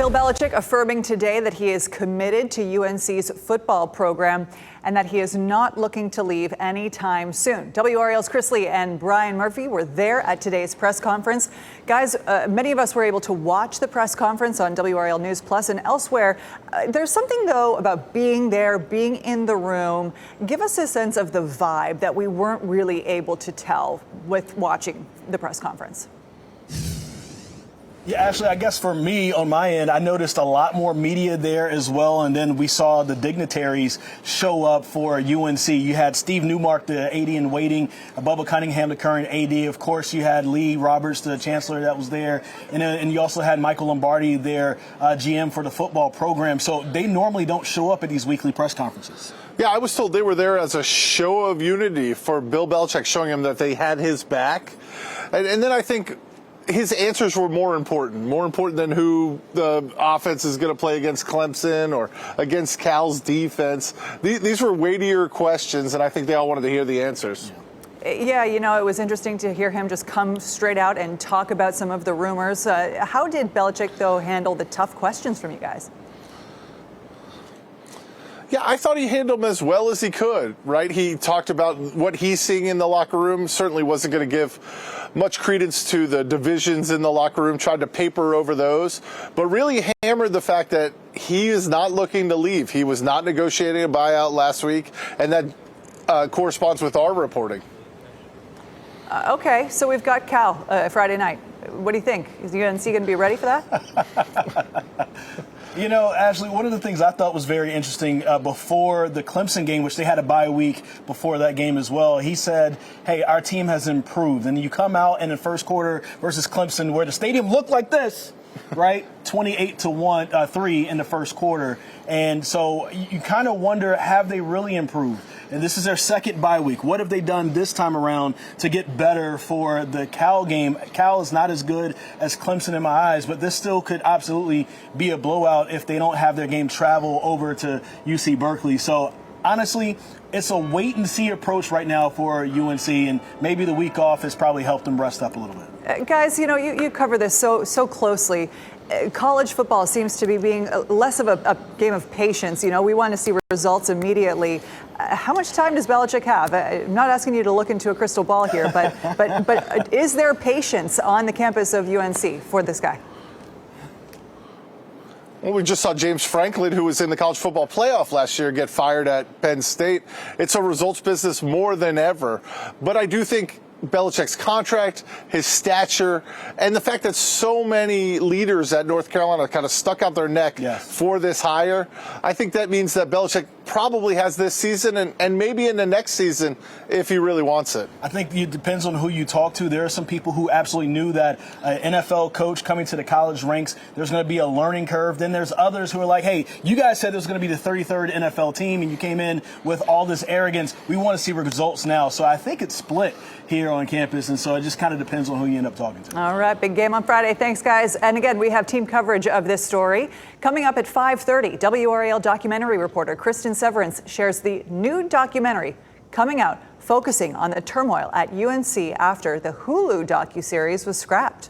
Bill Belichick affirming today that he is committed to UNC's football program and that he is not looking to leave anytime soon. WRAL's Chris Lee and Brian Murphy were there at today's press conference. Guys, many of us were able to watch the press conference on WRAL News Plus and elsewhere. There's something, though, about being there, being in the room. Give us a sense of the vibe that we weren't really able to tell with watching the press conference. Yeah, actually, I guess for me, on my end, I noticed a lot more media there as well. And then we saw the dignitaries show up for UNC. You had Steve Newmark, the AD in waiting, Bubba Cunningham, the current AD. Of course, you had Lee Roberts, the chancellor that was there. And you also had Michael Lombardi, their GM for the football program. So they normally don't show up at these weekly press conferences. Yeah, I was told they were there as a show of unity for Bill Belichick, showing him that they had his back. And then I think his answers were more important than who the offense is going to play against Clemson or against Cal's defense. These were weightier questions, and I think they all wanted to hear the answers. Yeah, you know, it was interesting to hear him just come straight out and talk about some of the rumors. How did Belichick, though, handle the tough questions from you guys? Yeah, I thought he handled them as well as he could, right? He talked about what he's seeing in the locker room, certainly wasn't going to give much credence to the divisions in the locker room, tried to paper over those, but really hammered the fact that he is not looking to leave. He was not negotiating a buyout last week, and that corresponds with our reporting. Okay, so we've got Cal Friday night. What do you think? Is UNC going to be ready for that? You know, Ashley, one of the things I thought was very interesting before the Clemson game, which they had a bye week before that game as well, he said, hey, our team has improved. And you come out in the first quarter versus Clemson where the stadium looked like this, right? 28-3 in the first quarter. And so you kind of wonder, have they really improved? And this is their second bye week. What have they done this time around to get better for the Cal game? Cal is not as good as Clemson in my eyes, but this still could absolutely be a blowout if they don't have their game travel over to UC Berkeley. So honestly, it's a wait-and-see approach right now for UNC, and maybe the week off has probably helped them rest up a little bit. Guys, you know, you cover this so closely. College football seems to be being less of a game of patience. You know, we want to see results immediately. How much time does Belichick have? I'm not asking you to look into a crystal ball here, but is there patience on the campus of UNC for this guy? Well, we just saw James Franklin, who was in the college football playoff last year, get fired at Penn State. It's a results business more than ever. But I do think Belichick's contract, his stature, and the fact that so many leaders at North Carolina kind of stuck out their neck for this hire, I think that means that Belichick probably has this season and maybe in the next season if he really wants it. I think it depends on who you talk to. There are some people who absolutely knew that an NFL coach coming to the college ranks, there's going to be a learning curve. Then there's others who are like, hey, you guys said there's going to be the 33rd NFL team and you came in with all this arrogance. We want to see results now. So I think it's split here on campus, and so it just kind of depends on who you end up talking to. All right, big game on Friday. Thanks, guys. And again, we have team coverage of this story. Coming up at 5:30, WRAL documentary reporter Kristen Severance shares the new documentary coming out focusing on the turmoil at UNC after the Hulu docuseries was scrapped.